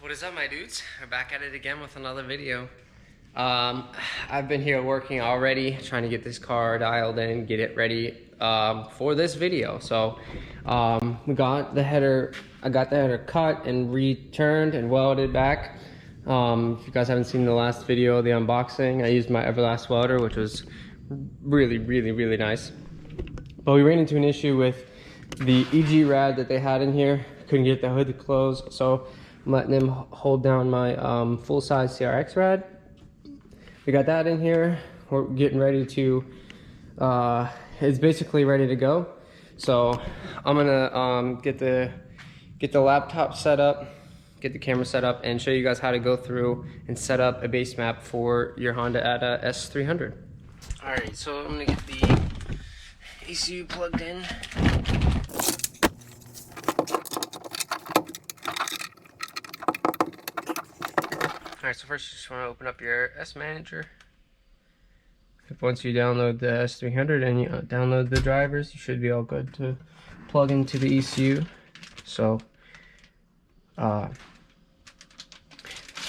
What is up, my dudes? We're back at it again with another video. I've been here working already, trying to get this car dialed in, get it ready for this video. So we got the header, I got the header cut and returned and welded back. If you guys haven't seen the last video, the unboxing, I used my Everlast welder, which was really nice. But we ran into an issue with the EG rad that they had in here. Couldn't get the hood to close, so I'm letting them hold down my full-size CRX rad. We got that in here. We're getting ready to, it's basically ready to go. So I'm gonna get the laptop set up, get the camera set up, and show you guys how to go through and set up a base map for your Hondata S300. All right, so I'm gonna get the ECU plugged in. Alright, so first you just want to open up your S Manager. Once you download the S300 and you download the drivers, you should be all good to plug into the ECU. So,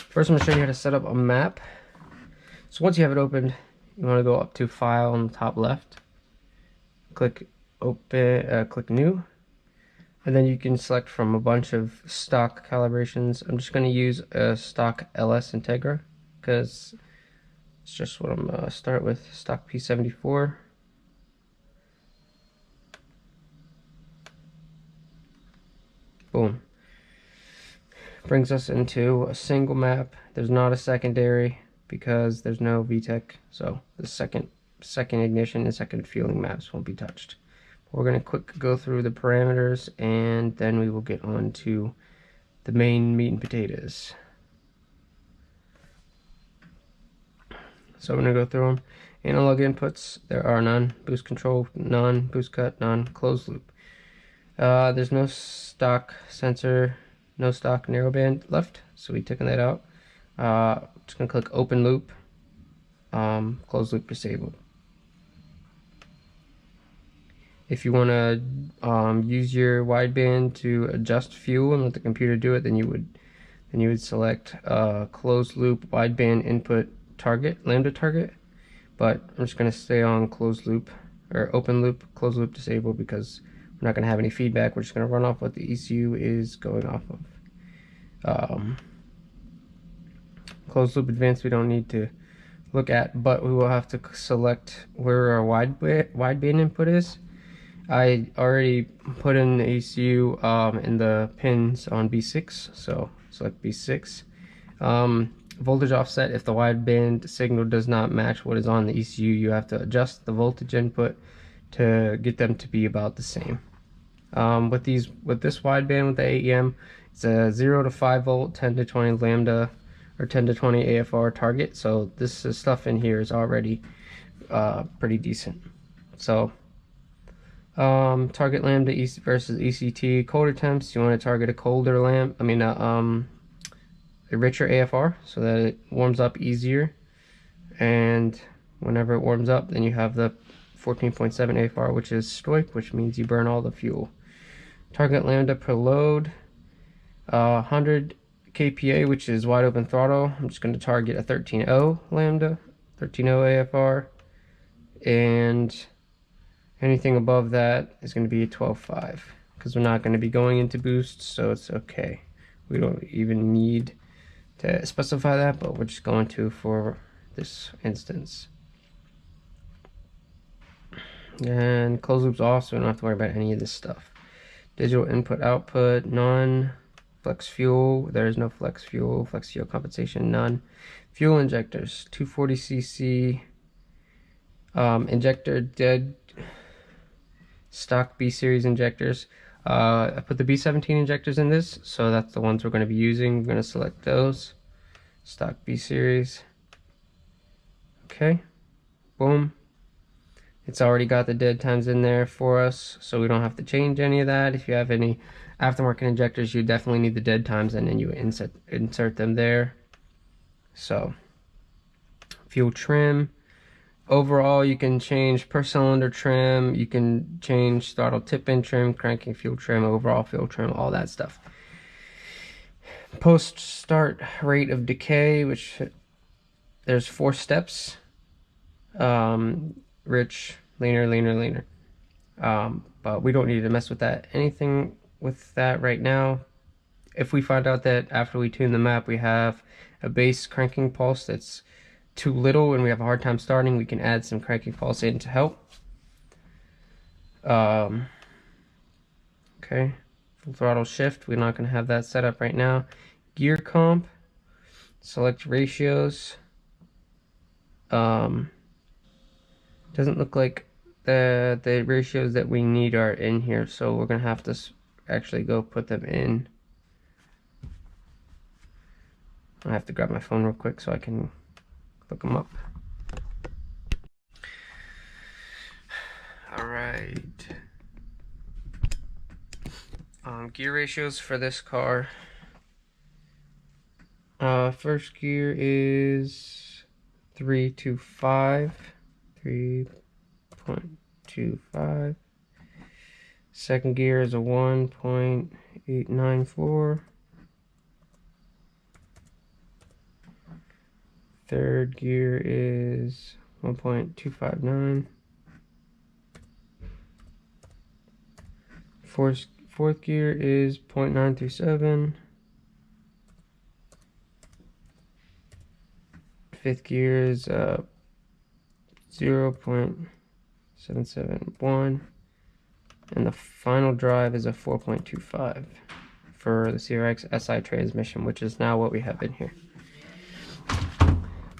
first I'm going to show you how to set up a map. So once you have it opened, you want to go up to File on the top left. Click Open, click New. And then you can select from a bunch of stock calibrations. I'm just going to use a stock LS Integra because it's just what I'm going to start with. Stock P74. Boom. Brings us into a single map. There's not a secondary because there's no VTEC. So the second ignition and second fueling maps won't be touched. We're going to quick go through the parameters and then we will get on to the main meat and potatoes. So I'm going to go through them. Analog inputs, there are none. Boost control, none. Boost cut, none. Closed loop. There's no stock sensor, no stock narrowband left, so we've taken that out. Just going to click open loop, closed loop disabled. If you want to use your wideband to adjust fuel and let the computer do it, then you would select closed loop wideband input target, lambda target. But I'm just going to stay on closed loop or open loop, closed loop disabled, because we're not going to have any feedback. We're just going to run off what the ECU is going off of. Closed loop advanced we don't need to look at, but we will have to select where our wideband input is. I already put in the ECU in the pins on B6, so select B6. Voltage offset, if the wideband signal does not match what is on the ECU, you have to adjust the voltage input to get them to be about the same. With this wideband with the AEM, it's a 0 to 5 volt, 10 to 20 lambda, or 10 to 20 AFR target, so this stuff in here is already pretty decent. So target lambda versus ECT. Colder temps, you want to target a colder a richer AFR so that it warms up easier, and whenever it warms up, then you have the 14.7 AFR, which is stoic, which means you burn all the fuel. Target lambda per load, 100 kPa, which is wide open throttle. I'm just going to target a 13.0 lambda, 13.0 AFR, and anything above that is going to be a 12.5 because we're not going to be going into boost, so it's okay. We don't even need to specify that, but we're just going to for this instance. And closed loop's off, so we don't have to worry about any of this stuff. Digital input output, none. Flex fuel, there is no flex fuel compensation, none. Fuel injectors, 240cc injector dead. Stock B series injectors. I put the B17 injectors in this, so that's the ones we're going to be using. We're going to select those. Stock B series. Okay. Boom. It's already got the dead times in there for us, so we don't have to change any of that. If you have any aftermarket injectors, you definitely need the dead times, and then you insert them there. So, fuel trim. Overall, you can change per cylinder trim, you can change throttle tip in trim, cranking fuel trim, overall fuel trim, all that stuff. Post start rate of decay, which there's 4 steps. Rich, leaner. But we don't need to mess with that. Anything with that right now. If we find out that after we tune the map we have a base cranking pulse that's too little and we have a hard time starting, we can add some cranking pulse in to help. Okay, full throttle shift, we're not going to have that set up right now. Gear comp, select ratios. Doesn't look like the ratios that we need are in here, so we're going to have to actually go put them in. I have to grab my phone real quick so I can look them up. Alright. Gear ratios for this car. First gear is 3.25. 3.25. Second gear is a 1.894. Third gear is 1.259. Fourth gear is 0.937. Fifth gear is 0.771. And the final drive is a 4.25 for the CRX SI transmission, which is now what we have in here.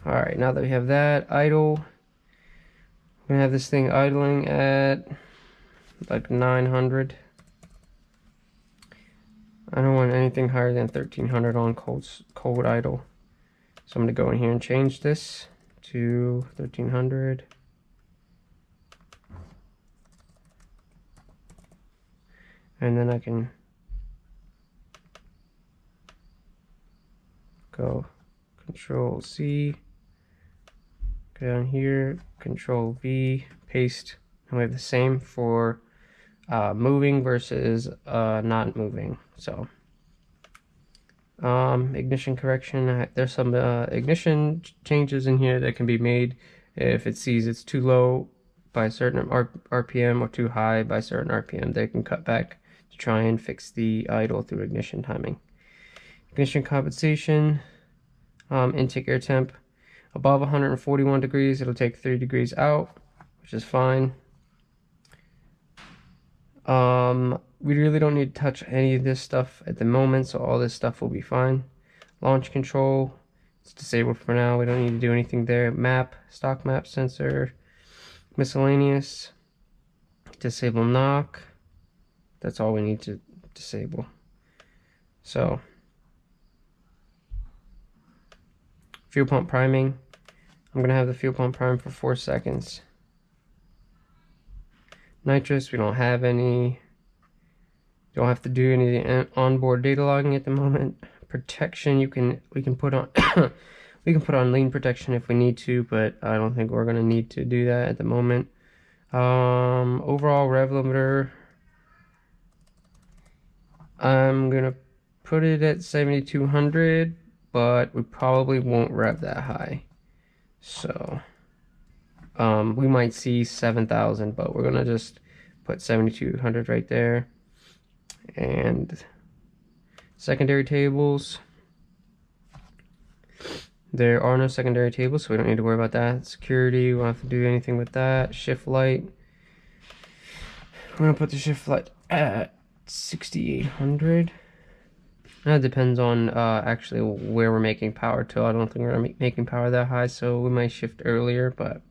Alright, now that we have that, idle. We're gonna have this thing idling at like 900. I don't want anything higher than 1300 on cold idle. So I'm gonna go in here and change this to 1300. And then I can go Control C, go down here, Control V, paste, and we have the same for moving versus not moving. So ignition correction, there's some ignition changes in here that can be made if it sees it's too low by a certain RPM or too high by a certain RPM. They can cut back to try and fix the idle through ignition timing. Ignition compensation, intake air temp above 141 degrees, it'll take 3 degrees out, which is fine. We really don't need to touch any of this stuff at the moment, so all this stuff will be fine. Launch control, it's disabled for now, we don't need to do anything there. Map, stock map sensor, miscellaneous, disable knock, that's all we need to disable. So fuel pump priming, I'm gonna have the fuel pump prime for 4 seconds. Nitrous, we don't have any. Don't have to do any of the onboard data logging at the moment. Protection, we can put on we can put on lean protection if we need to, but I don't think we're gonna need to do that at the moment. Overall rev limiter, I'm gonna put it at 7200, but we probably won't rev that high. So we might see 7,000, but we're gonna just put 7200 right there. And secondary tables, there are no secondary tables, so we don't need to worry about that. Security, we won't have to do anything with that. Shift light, we're gonna put the shift light at 6800. That depends on actually where we're making power to. I don't think we're gonna making power that high, so we might shift earlier. But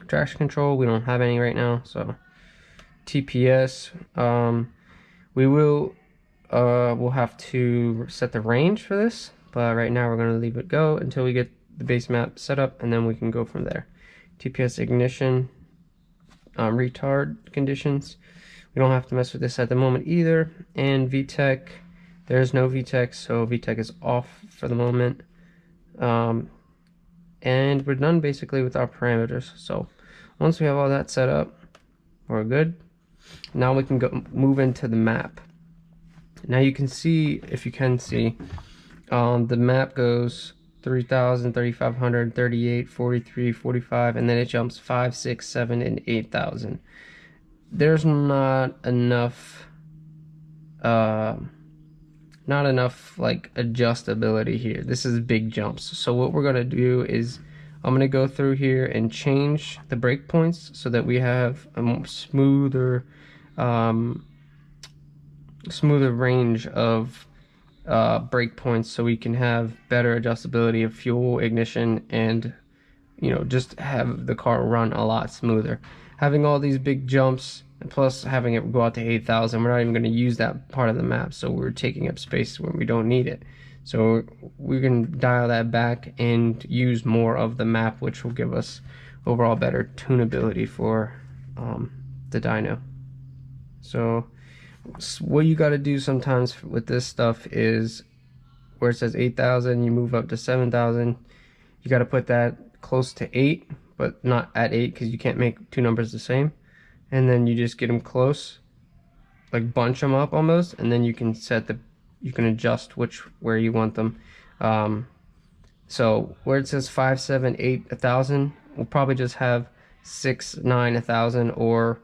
traction control, we don't have any right now. So TPS, we'll have to set the range for this, but right now we're going to leave it go until we get the base map set up, and then we can go from there. TPS ignition, retard conditions, we don't have to mess with this at the moment either. And VTEC, there's no VTEC, so VTEC is off for the moment. And we're done basically with our parameters. So once we have all that set up, we're good. Now we can go move into the map. Now you can see, if you can see, the map goes 3,000, 3,500, 38, 43, 45, and then it jumps 5, 6, 7, and 8,000. There's not enough like adjustability here. This is big jumps. So what we're gonna do is I'm gonna go through here and change the breakpoints so that we have a more smoother range of breakpoints, so we can have better adjustability of fuel, ignition, and just have the car run a lot smoother. Having all these big jumps, and plus having it go out to 8,000, we're not even going to use that part of the map, so we're taking up space when we don't need it. So we can dial that back and use more of the map, which will give us overall better tunability for the dyno. So what you got to do sometimes with this stuff is, where it says 8,000, you move up to 7,000, you got to put that close to 8, but not at 8, because you can't make two numbers the same. And then you just get them close, like bunch them up almost, and then you can adjust where you want them. So where it says 5, 7, 8, 1,000, we'll probably just have 6, 9, 1,000, or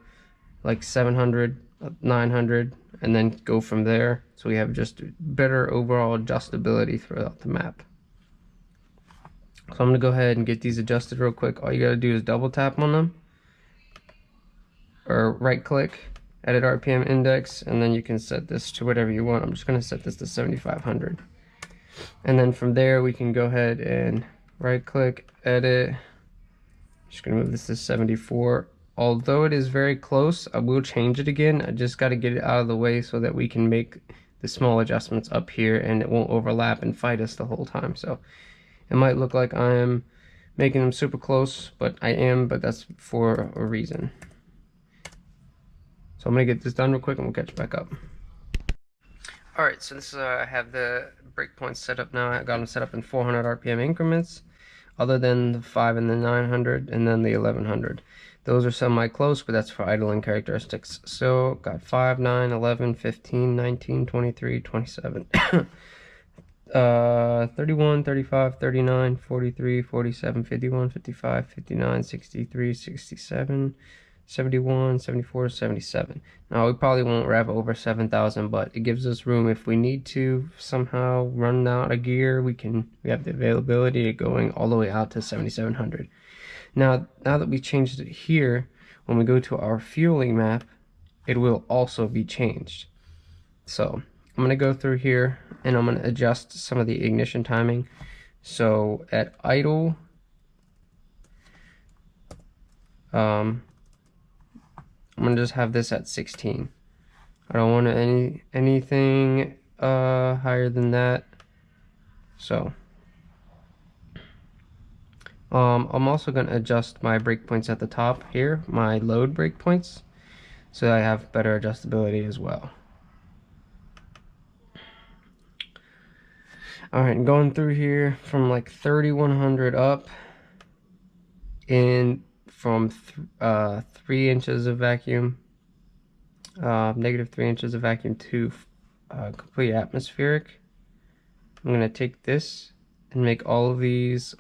like 700, 900, and then go from there. So we have just better overall adjustability throughout the map. So I'm gonna go ahead and get these adjusted real quick. All you gotta do is double tap on them, or right click, edit RPM index, and then you can set this to whatever you want. I'm just gonna set this to 7,500. And then from there we can go ahead and right click, edit. Just gonna move this to 74. Although it is very close, I will change it again. I just got to get it out of the way so that we can make the small adjustments up here and it won't overlap and fight us the whole time. So it might look like I am making them super close, but I am, but that's for a reason. So I'm gonna get this done real quick and we'll catch back up. Alright, so this is I have the breakpoints set up now. I got them set up in 400 RPM increments, other than the 5 and the 900, and then the 1100. Those are semi-close, but that's for idling characteristics. So got 5, 9, 11, 15, 19, 23, 27, 31, 35, 39, 43, 47, 51, 55, 59, 63, 67, 71, 74, 77. Now we probably won't rev over 7,000, but it gives us room if we need to somehow run out of gear. We have the availability of going all the way out to 7,700. Now that we changed it here, when we go to our fueling map, it will also be changed. So I'm gonna go through here and I'm gonna adjust some of the ignition timing. So at idle, I'm gonna just have this at 16. I don't want anything higher than that. So I'm also going to adjust my breakpoints at the top here, my load breakpoints, so I have better adjustability as well. Alright, going through here from like 3,100 up, in from 3 inches of vacuum, negative 3 inches of vacuum to complete atmospheric. I'm going to take this and make all of these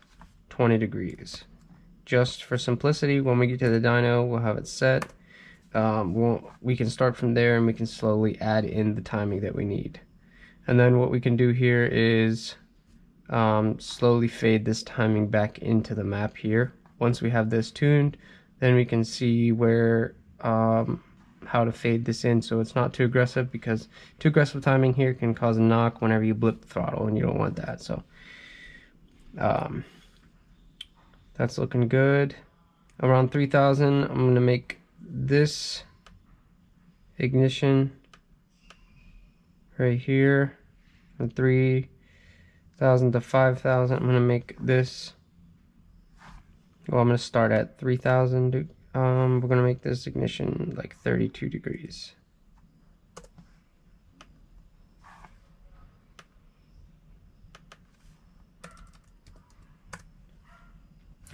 20 degrees. Just for simplicity, when we get to the dyno, we'll have it set. We can start from there and we can slowly add in the timing that we need. And then what we can do here is slowly fade this timing back into the map here. Once we have this tuned, then we can see where how to fade this in so it's not too aggressive, because too aggressive timing here can cause a knock whenever you blip the throttle, and you don't want that. So that's looking good. Around 3,000, I'm going to make this ignition right here. From 3,000 to 5,000, I'm going to make this. Well, I'm going to start at 3,000. We're going to make this ignition like 32 degrees.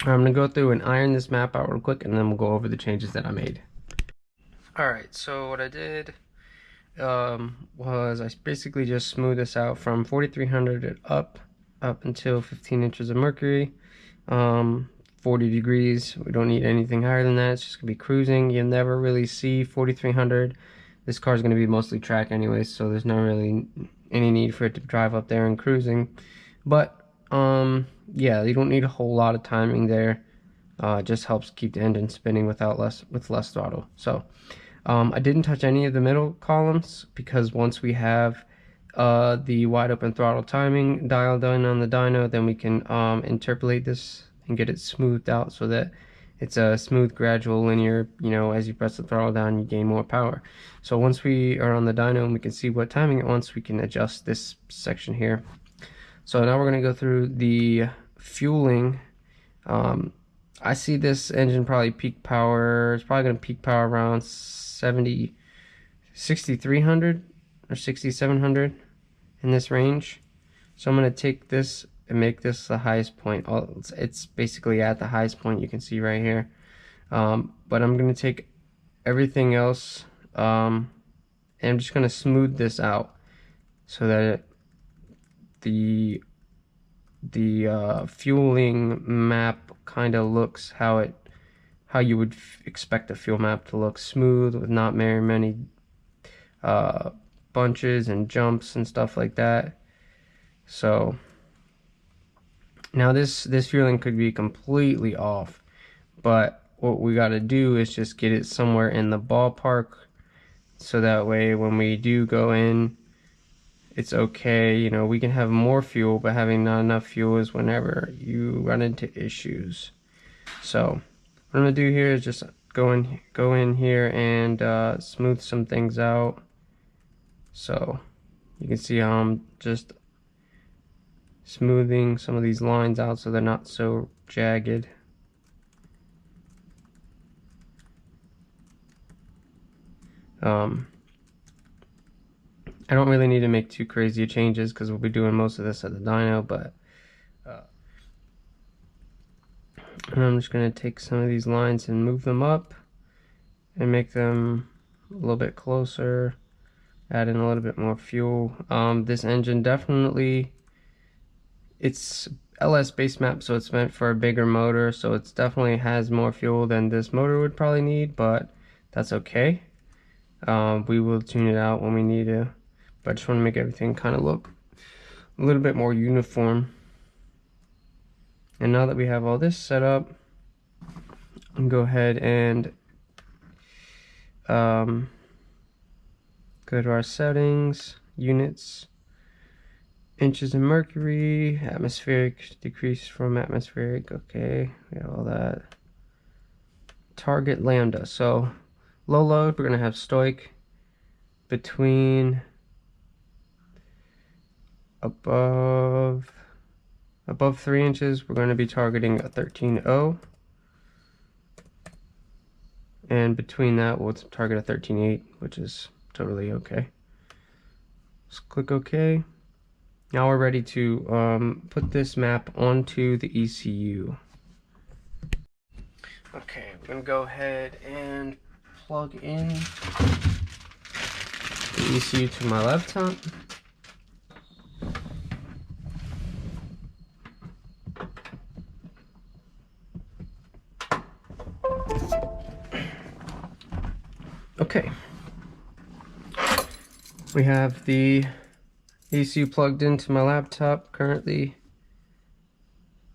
I'm going to go through and iron this map out real quick, and then we'll go over the changes that I made. Alright, so what I did was I basically just smoothed this out from 4300 up until 15 inches of mercury, 40 degrees. We don't need anything higher than that. It's just gonna be cruising. You'll never really see 4300. This car is gonna be mostly track anyway, so there's not really any need for it to drive up there and cruising. But yeah, you don't need a whole lot of timing there. It just helps keep the engine spinning with less throttle. So I didn't touch any of the middle columns because once we have the wide open throttle timing dialed in on the dyno, then we can interpolate this and get it smoothed out so that it's a smooth, gradual, linear, you know, as you press the throttle down, you gain more power. So once we are on the dyno and we can see what timing it wants, we can adjust this section here. So now we're going to go through the fueling. I see this engine probably peak power, it's probably going to peak power around 6300 or 6700 in this range. So I'm going to take this and make this the highest point. It's basically at the highest point, you can see right here. But I'm going to take everything else and I'm just going to smooth this out so that the fueling map kind of looks how you would expect a fuel map to look, smooth with not very many bunches and jumps and stuff like that. So now this fueling could be completely off, but what we got to do is just get it somewhere in the ballpark so that way when we do go in, it's okay. You know, we can have more fuel, but having not enough fuel is whenever you run into issues. So what I'm gonna do here is just go in here and smooth some things out. So you can see how I'm just smoothing some of these lines out so they're not so jagged. I don't really need to make too crazy changes because we'll be doing most of this at the dyno, but and I'm just going to take some of these lines and move them up and make them a little bit closer, add in a little bit more fuel. This engine definitely, it's LS Basemap, so it's meant for a bigger motor, so it definitely has more fuel than this motor would probably need, but that's okay. We will tune it out when we need to, but I just want to make everything kind of look a little bit more uniform. And now that we have all this set up, I'm go ahead and go to our settings, units, inches of mercury, atmospheric, decrease from atmospheric, okay, we have all that. Target lambda, so low load, we're going to have stoic between above 3 inches, we're going to be targeting a 13.0. And between that, we'll target a 13.8, which is totally okay. Just click OK. Now we're ready to put this map onto the ECU. Okay, we're going to go ahead and plug in the ECU to my laptop. Okay, we have the ECU plugged into my laptop currently.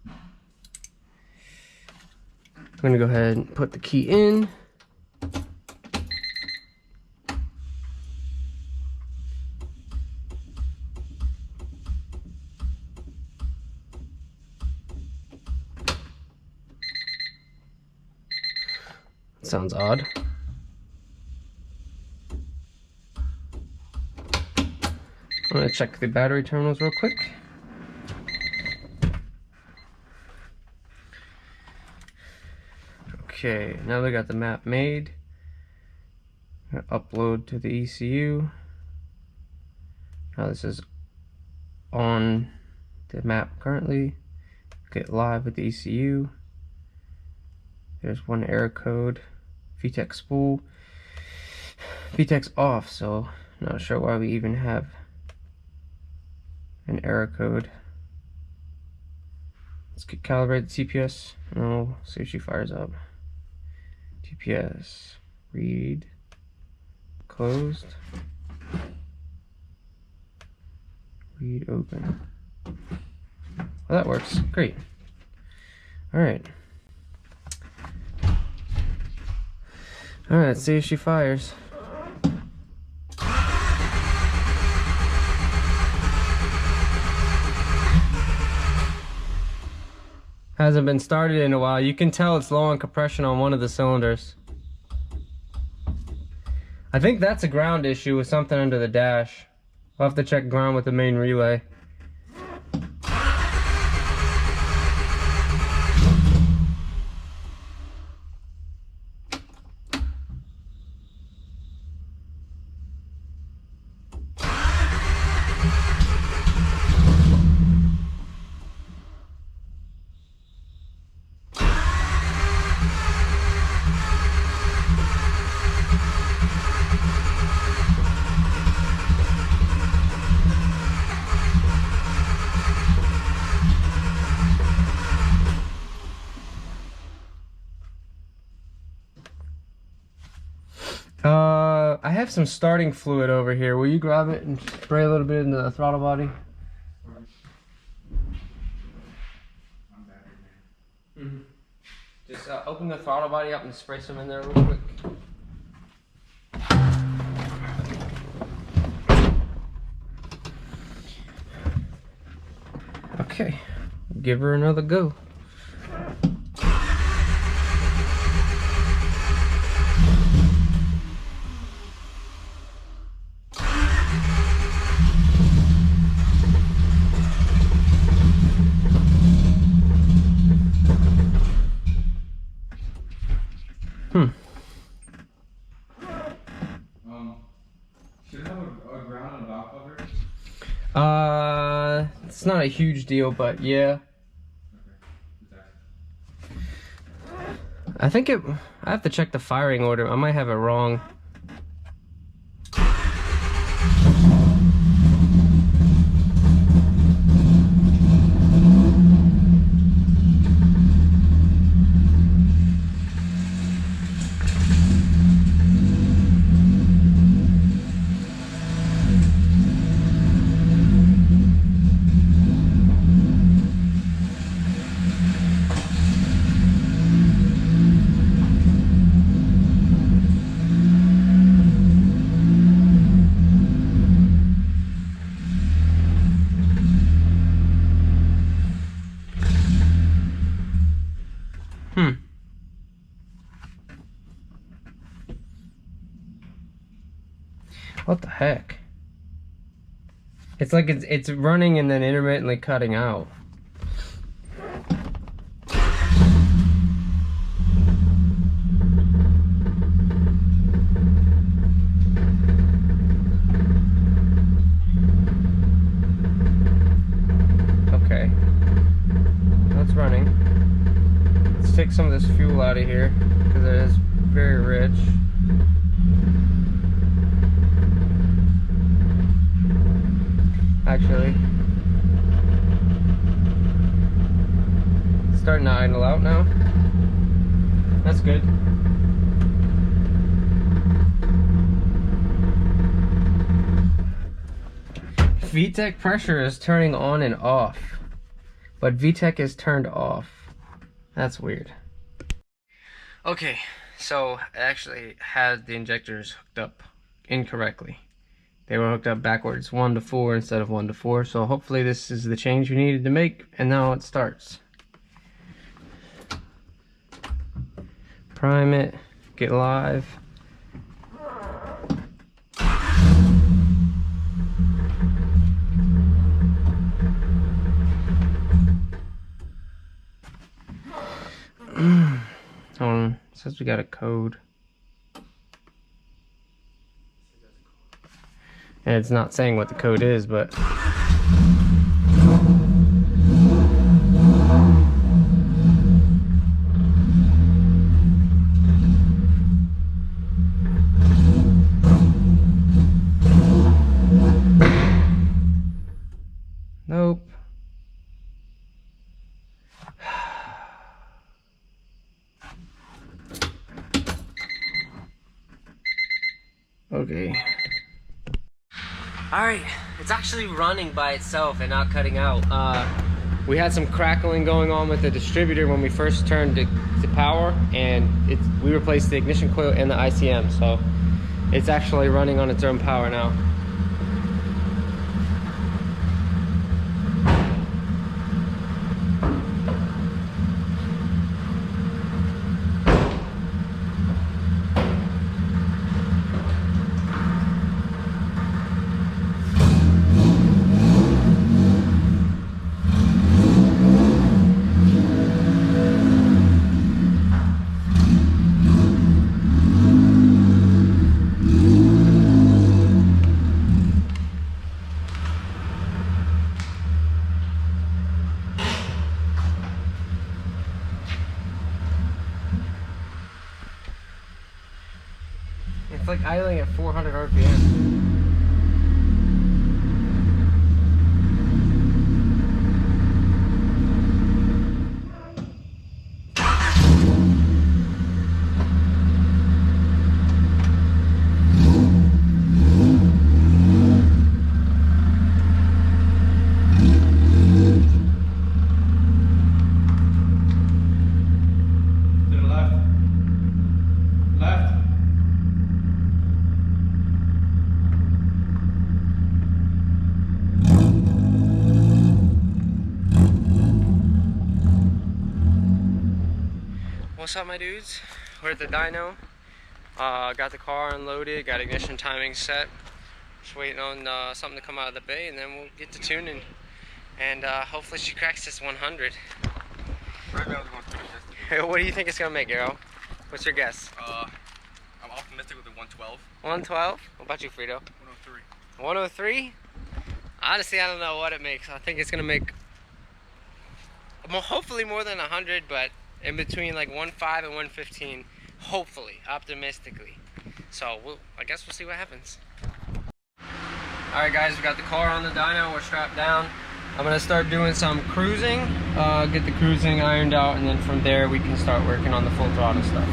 I'm going to go ahead and put the key in. Sounds odd. I'm going to check the battery terminals real quick. Okay, now we got the map made. Upload to the ECU. Now this is on the map currently. Get live with the ECU. There's one error code. VTEC spool. VTEC's off, so Not sure why we even have an error code. Let's calibrate the TPS and we'll see if she fires up. TPS, read, closed, read, open. Well, that works, great. All right, let's see if she fires. Hasn't been started in a while. You can tell it's low on compression on one of the cylinders. I think that's a ground issue with something under the dash. We'll have to check ground with the main relay. I have some starting fluid over here. Will you grab it and spray a little bit into the throttle body? Just open the throttle body up and spray some in there real quick. Okay, give her another go. Should it have a ground and a valve cover? It's not a huge deal, but yeah. Okay. I think I have to check the firing order. I might have it wrong. What the heck? It's like it's running and then intermittently cutting out. Okay. That's running. Let's take some of this fuel out of here because it is very rich. Actually, it's starting to idle out now. That's good. VTEC pressure is turning on and off, but VTEC is turned off. That's weird. Okay, so I actually had the injectors hooked up incorrectly. They were hooked up backwards, 1 to 4 instead of 1 to 4. So hopefully this is the change we needed to make, and now it starts. Prime it, get live. Hold on, it says we got a code. And it's not saying what the code is, but Nope. Okay. Alright, it's actually running by itself and not cutting out. We had some crackling going on with the distributor when we first turned to power, and we replaced the ignition coil and the ICM, so it's actually running on its own power now. It's like idling at 400 RPM. To the left. Left. What's up, my dudes? We're at the dyno. Got the car unloaded, got ignition timing set. Just waiting on something to come out of the bay, and then we'll get to tuning. And hopefully she cracks this 100. Hey, what do you think it's gonna make, Arrow? What's your guess? I'm optimistic with the 112. 112? What about you, Frito? 103. 103? Honestly, I don't know what it makes. I think it's gonna make hopefully more than 100, but in between like 1.5 and 115, hopefully, optimistically. So I guess we'll see what happens. All right, guys, we got the car on the dyno. We're strapped down. I'm gonna start doing some cruising, get the cruising ironed out, and then from there we can start working on the full throttle stuff.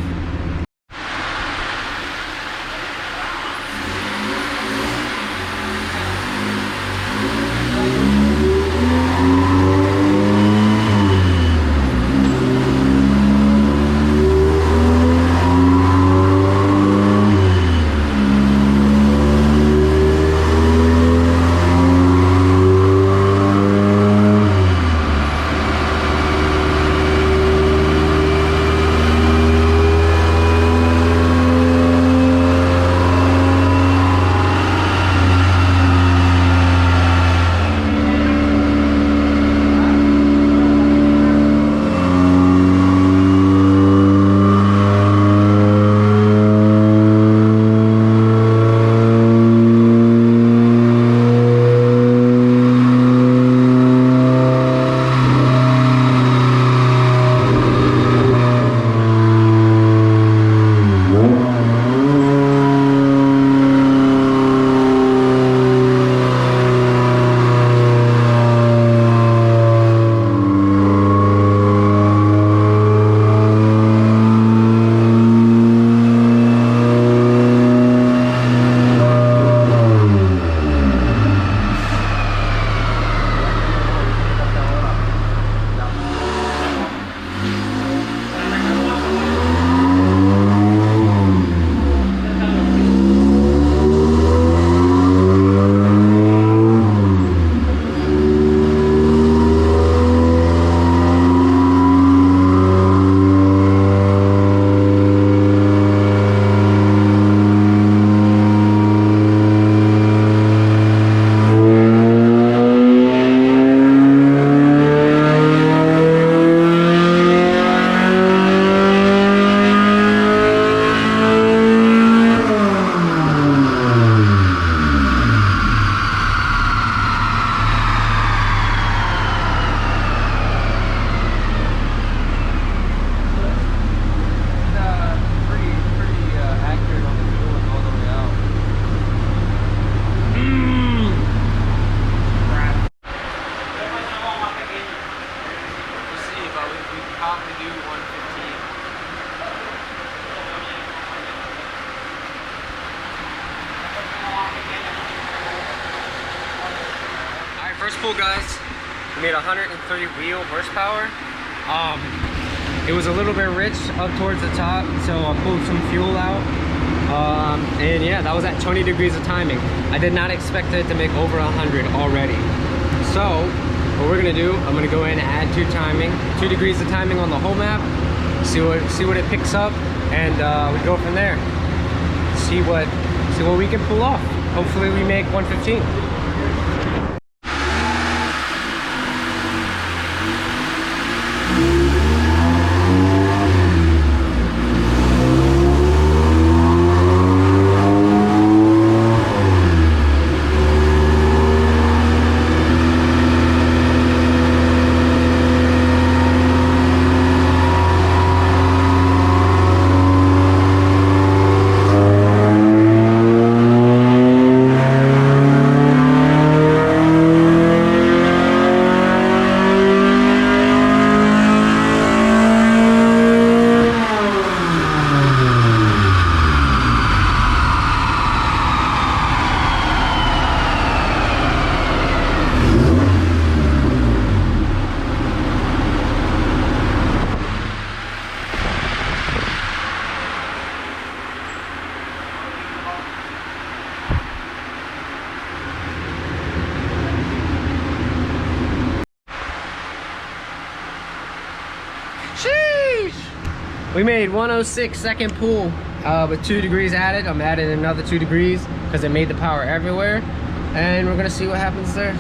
full, guys. We made 130 wheel horsepower. It was a little bit rich up towards the top, so I pulled some fuel out. And yeah, that was at 20 degrees of timing. I did not expect it to make over 100 already. So what we're gonna do, I'm gonna go in and add 2 degrees of timing on the whole map, see what it picks up, and we go from there. See what we can pull off. Hopefully we make 115. We made 106 second pull with 2 degrees added. I'm adding another 2 degrees because it made the power everywhere. And we're gonna see what happens there.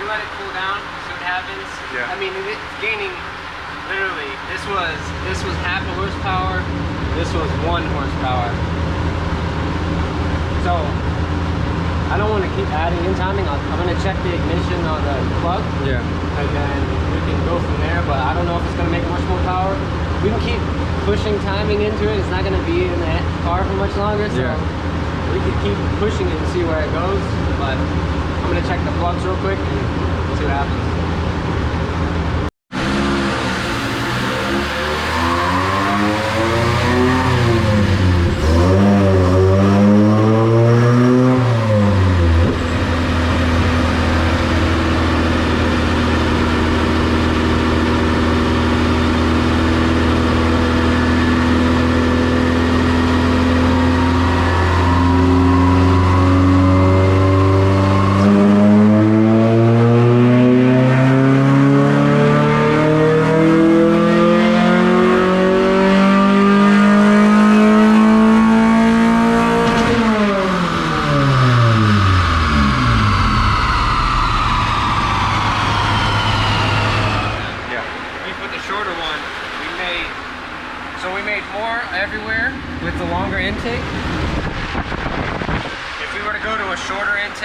Let it cool down, see what happens. Yeah. I mean, it's gaining literally. This was half a horsepower. This was 1 horsepower. So I don't want to keep adding in timing. I'm gonna check the ignition on the plug. Yeah. And then we can go from there. But I don't know if it's gonna make much more power. We can keep pushing timing into it. It's not gonna be in the car for much longer. So we can keep pushing it and see where it goes. But I'm gonna check the plugs real quick and see what happens.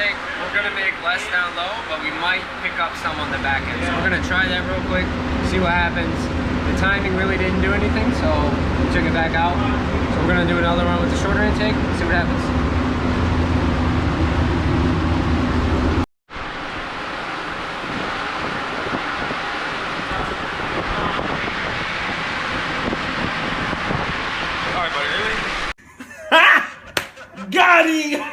intake, we're gonna make less down low, but we might pick up some on the back end. So we're gonna try that real quick, see what happens. The timing really didn't do anything, so we took it back out. So we're gonna do another one with the shorter intake, see what happens. Alright, buddy, really? Got him!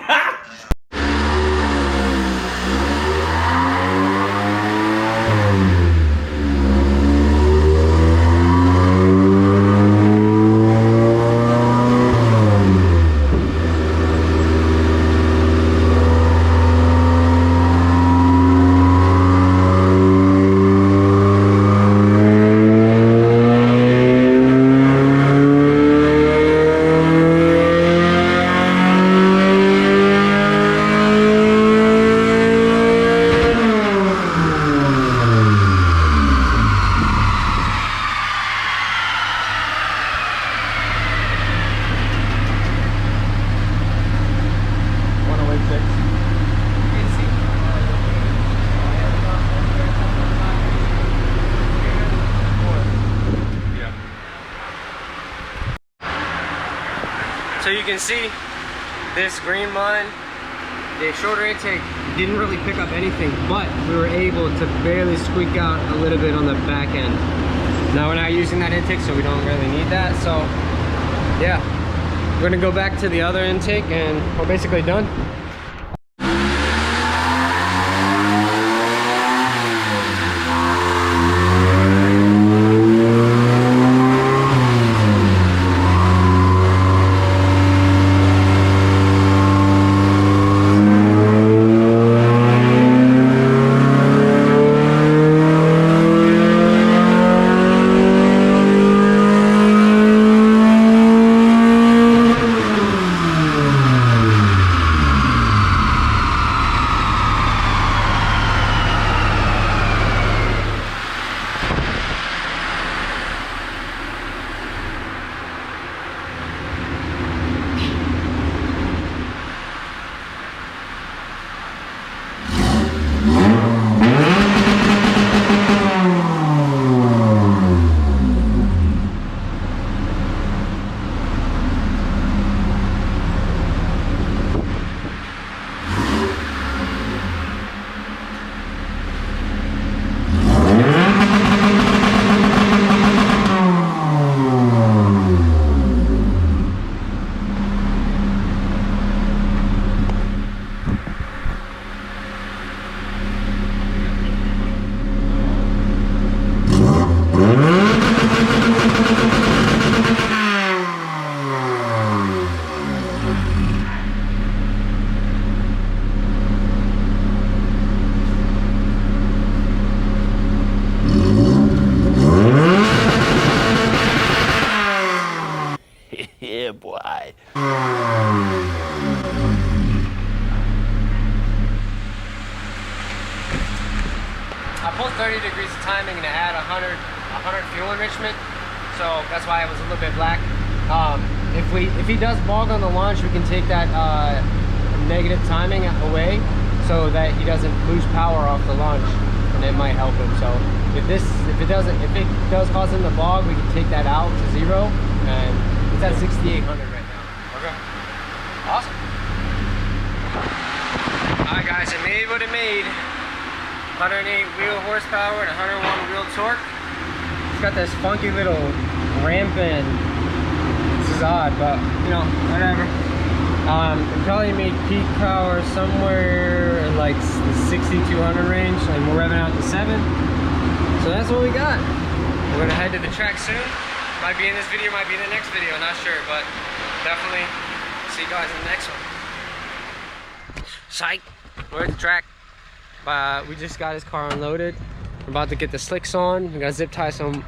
So you can see this green line, the shorter intake didn't really pick up anything, but we were able to barely squeak out a little bit on the back end. Now we're not using that intake, so we don't really need that. So yeah, we're gonna go back to the other intake and we're basically done. Yeah, boy. I pulled 30 degrees of timing and I had 100 fuel enrichment, so that's why it was a little bit black. If he does bog on the launch, we can take that negative timing away so that he doesn't lose power off the launch, and it might help him. So if it does cause him to bog, we can take that out to 0, and it's at 6,800 right now. Okay. Awesome. Alright guys, it made what it made. 108 wheel horsepower and 101 wheel torque. It's got this funky little ramp in. This is odd, but you know, whatever. It probably made peak power somewhere in like the 6,200 range, and we're revving out to 7. So that's what we got. We're gonna head to the track soon. Might be in this video, might be in the next video, not sure, but definitely see you guys in the next one. Psych, we're at the track. We just got his car unloaded. We're about to get the slicks on. We gotta zip tie some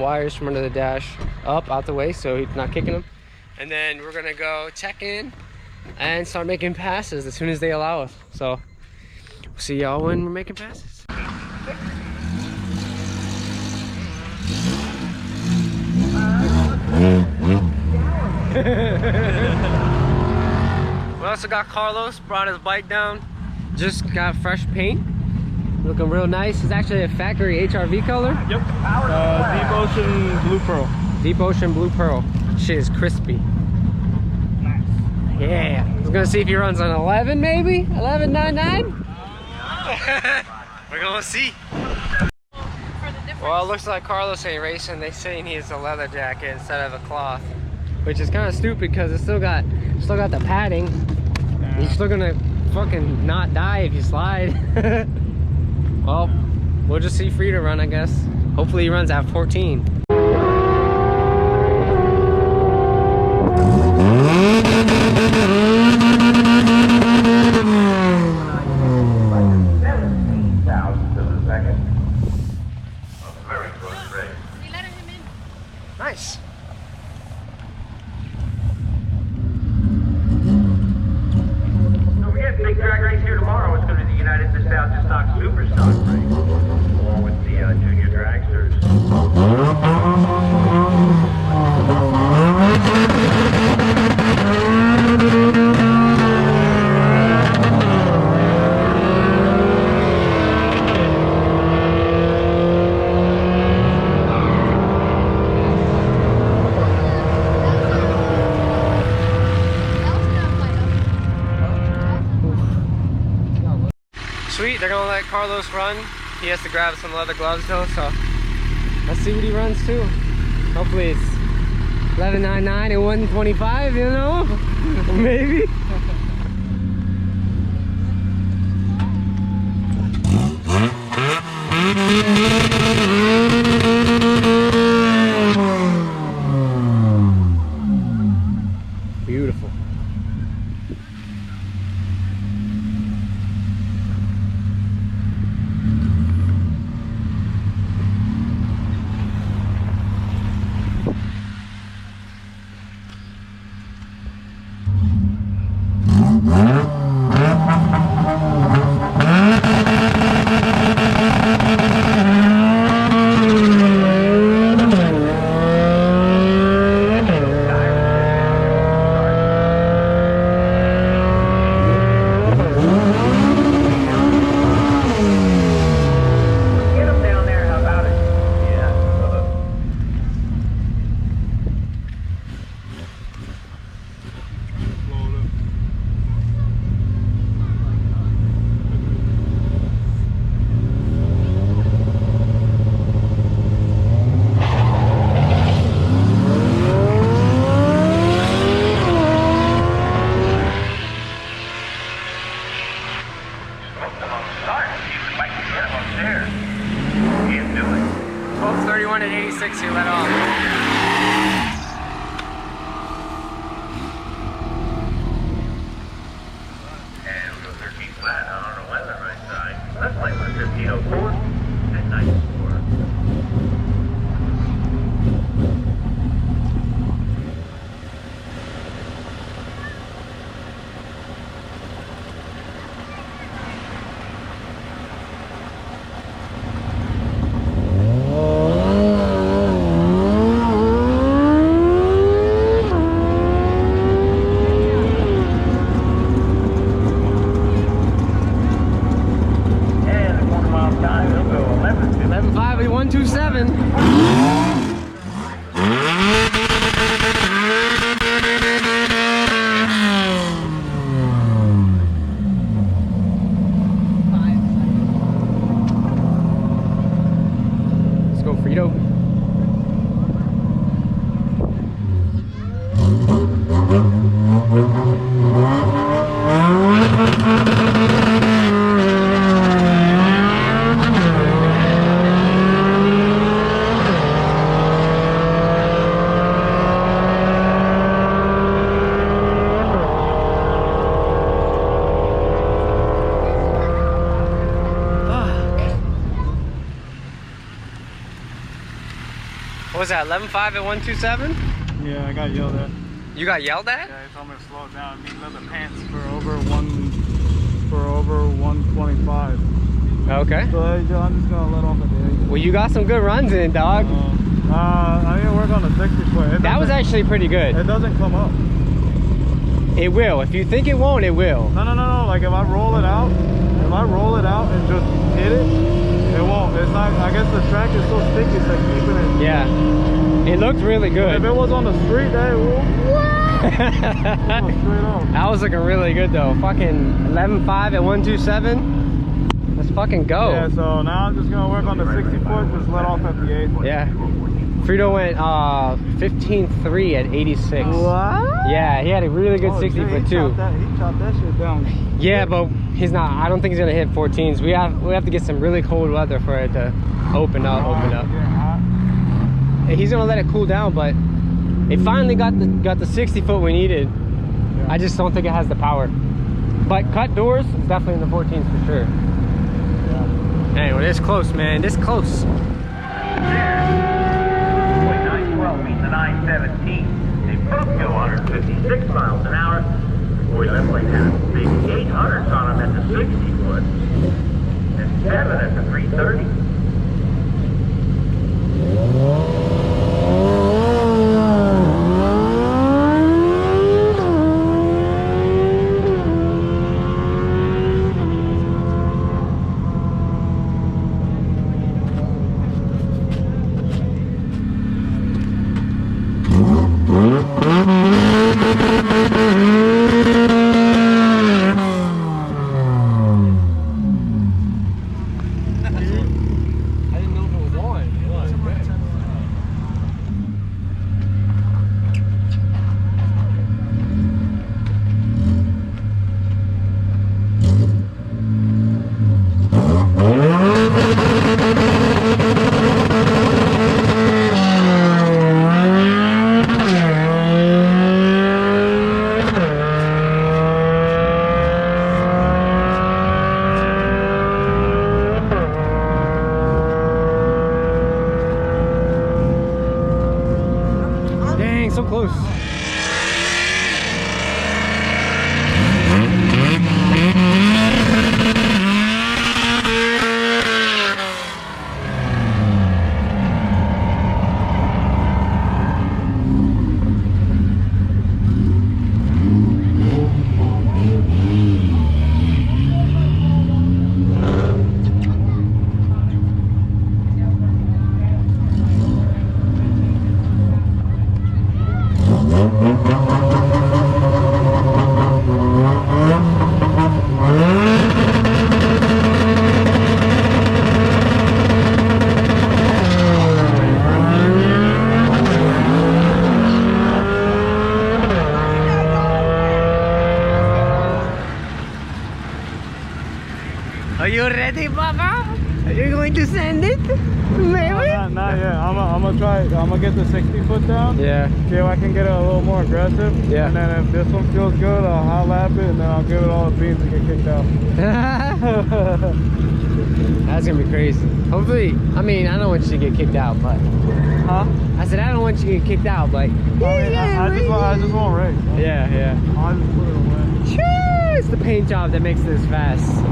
wires from under the dash up out the way so he's not kicking them. And then we're gonna go check in and start making passes as soon as they allow us. So we'll see y'all when we're making passes. We also got Carlos, brought his bike down. just got fresh paint. Looking real nice. It's actually a factory HRV color. Yep. Deep Ocean Blue Pearl. Deep Ocean Blue Pearl. Shit is crispy. Yeah. I was gonna see if he runs on 11 maybe? 11.99? We're gonna see. Well, it looks like Carlos ain't racing. They say he needs a leather jacket instead of a cloth, which is kind of stupid because it's still got the padding. Yeah. You're still gonna fucking not die if you slide. Well, we'll just see Frida run, I guess. Hopefully he runs at 14. Nice. So we have a big drag race here tomorrow. It's going to be the United Nostalgia Stock Super Stock race, along with the junior dragsters. Sweet, they're gonna let Carlos run. He has to grab some leather gloves though, so let's see what he runs too. Hopefully it's 11.99 and 125, you know? Maybe. Beautiful. He let off. And we'll go 13 flat on our 11 right side. Let's play with 1504 and 94. What was that, 11.5 at 127? Yeah, I got yelled at. You got yelled at? Yeah, he told me to slow it down. I need leather pants for over 125. Okay. So I'm just gonna let off a day. Well, you got some good runs in, dog. I need to work on the 60 foot. That was actually pretty good. It doesn't come up. It will. If you think it won't, it will. No. Like if I roll it out and just hit it, it won't. It's not. I guess the track is so sticky, it's like keeping it. Yeah. It looked really good. If it was on the street, that That was looking really good though. Fucking 11.5 at 127. Let's fucking go. Yeah, so now I'm just gonna work on the 60 foot, just let off at the 8. Yeah. Frito went 15.3 at 86. What? Yeah, he had a really good 60 foot too. He chopped that shit down. Yeah, but he's not. I don't think he's gonna hit 14s. We have to get some really cold weather for it to open up. He's gonna let it cool down, but it finally got the 60 foot we needed. Yeah. I just don't think it has the power. But cut doors is definitely in the 14s for sure. Yeah. Anyway, this close, man. This close. 912 meets the 917. They both go 156 miles an hour. Boy, that plane has big 800s on them at the 60 foot. And 7 at the 330. So close. Are you ready, Papa? Are you going to send it? Maybe? Not yet. I'm gonna try it. I'm gonna get the 60 foot down. Yeah. See if I can get it a little more aggressive. Yeah. And then if this one feels good, I'll hot lap it, and then I'll give it all the beans to get kicked out. That's gonna be crazy. Hopefully, I mean, I don't want you to get kicked out, but. Huh? I said I don't want you to get kicked out, but. I just won't race. Yeah, yeah. I'll just put it away. It's the paint job that makes this fast.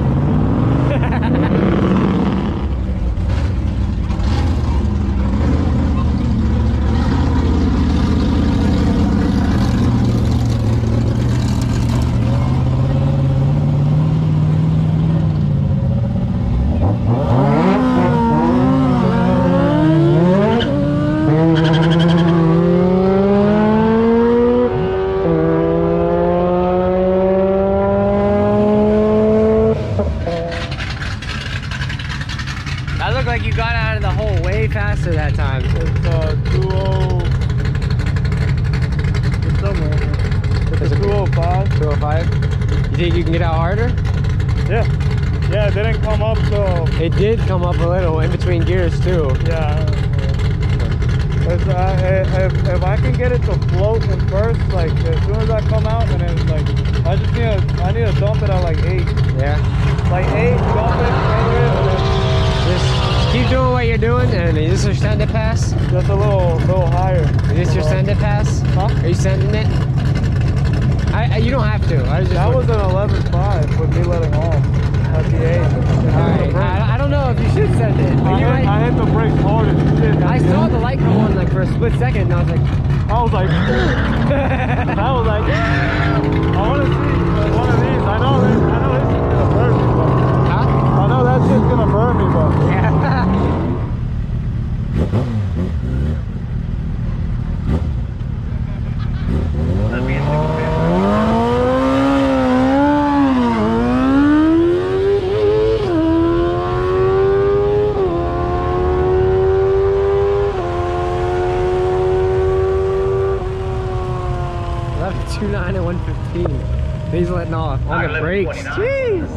That looked like you got out of the hole way faster that time. It's 2:0. It's somewhere. It's 2:05. 205. You think you can get out harder? Yeah. Yeah, it didn't come up, so. It did come up a little in between gears too. Yeah. It's, if I can get it to float in first, like as soon as I come out, and then like I need to dump it at like 8. Yeah. Like 8, dump it, feather it, and then Just keep doing what you're doing. And is this your send it pass? just a little higher. Is this your send it pass? Huh? Are you sending it? You don't have to. I was just. That was an 11.5 with me letting off at the 8. Alright. I don't know if you should send it. I hit the brakes hard as shit. I saw the light come on like for a split second, and I was like, I was like, I want to see one of these. I know this is gonna burn me, but huh? I know that shit's gonna burn me, but Yeah. Two 9 and 115. He's letting off on the brakes. Jeez.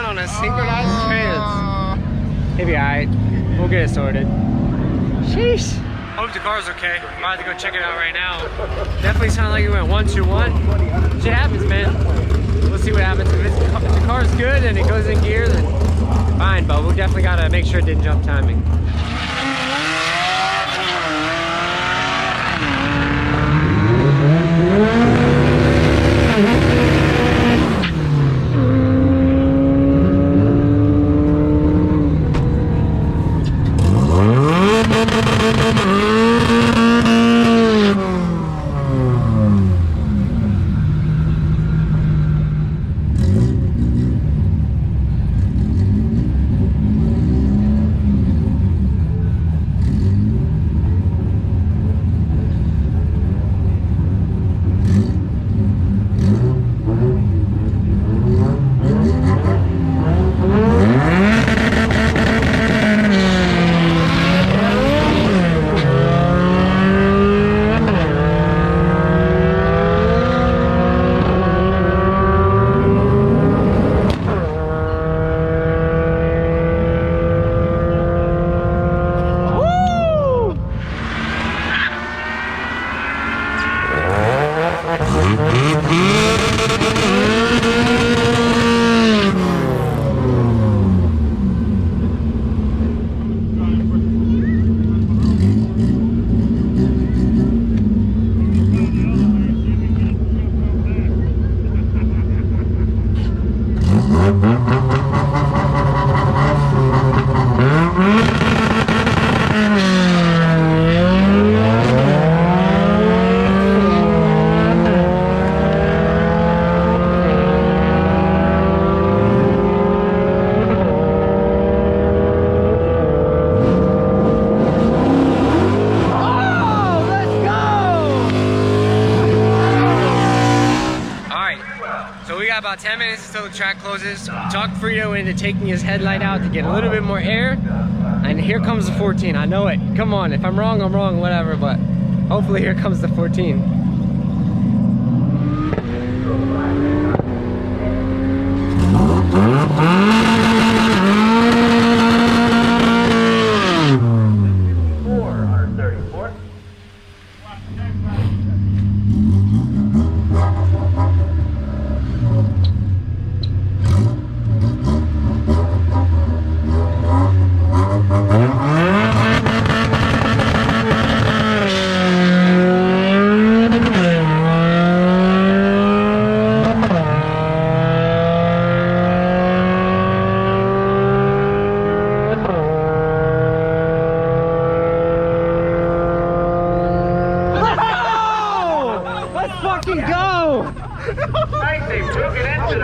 On a synchronized trans. Maybe alright. We'll get it sorted. Sheesh. Hope the car's okay. I'm about to go check it out right now. Definitely sounded like it went 1-2-1. Shit happens, man. We'll see what happens. If the car's good and it goes in gear, then fine, but we'll definitely gotta make sure it didn't jump timing. About 10 minutes until the track closes. Talked Frito into taking his headlight out to get a little bit more air, and here comes the 14. I know it. Come on, if I'm wrong, whatever, but hopefully here comes the 14. fucking go! Nice, they took it into the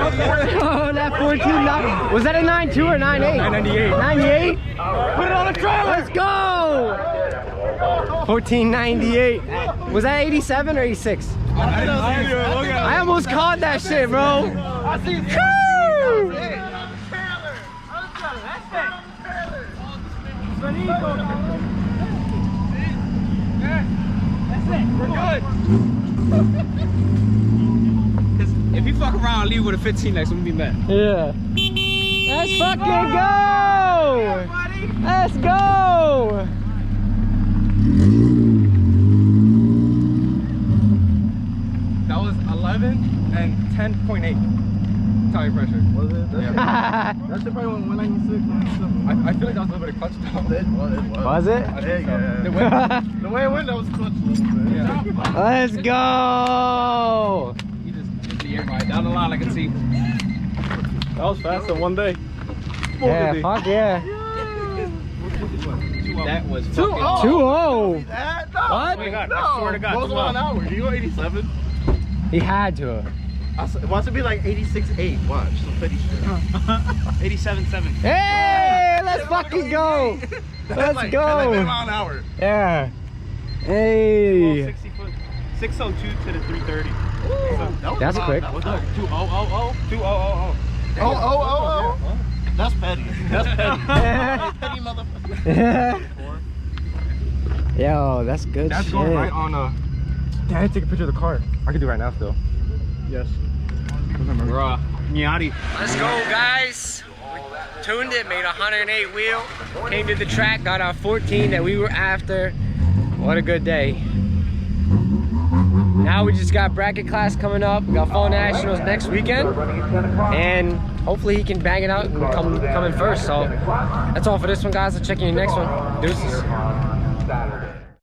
Oh, that 14, was that a 9.2 or 9.8? 998. 98? Put it on the trailer. Let's go! 1498. Was that 87 or 86? I almost caught that shit, bro. Woo! We're good. If you fuck around and leave with a 15 next, I'm gonna be mad. Yeah. Let's fucking go! Let's go! That was 11 and 10.8 tire pressure. Was it? That shit probably went 196. I feel like that was a little bit of clutch down. Was it? I think so. The way it went, that was clutch a little bit. Yeah. Let's go! You just hit the air right down the line. I can see. That was fast in one day. Yeah, fuck yeah. That was 2-0. What? What? I swear to God. What was 1 hour? You go 87? He had to. Watch it be like 86.8. Watch. I'm pretty sure. 87.7. Hey, let's fucking go! Let's Like, go! 10 mile an hour. Yeah. Hey. 60 foot. 602 to the 330. That's quick. What's up? 2000. 2000. Oh. That's petty. That's petty. Petty motherfucker. Yo, that's good That's shit. going right on Damn, I had to take a picture of the car. I can do it right now still. Yes. Bruh. Miati. Let's go, guys. We tuned it, made 108 wheel. Came to the track, got our 14 that we were after. What a good day. Now we just got bracket class coming up. We got fall nationals next weekend. And hopefully he can bang it out and come in first. So that's all for this one, guys. I'll check you in the next one. Deuces.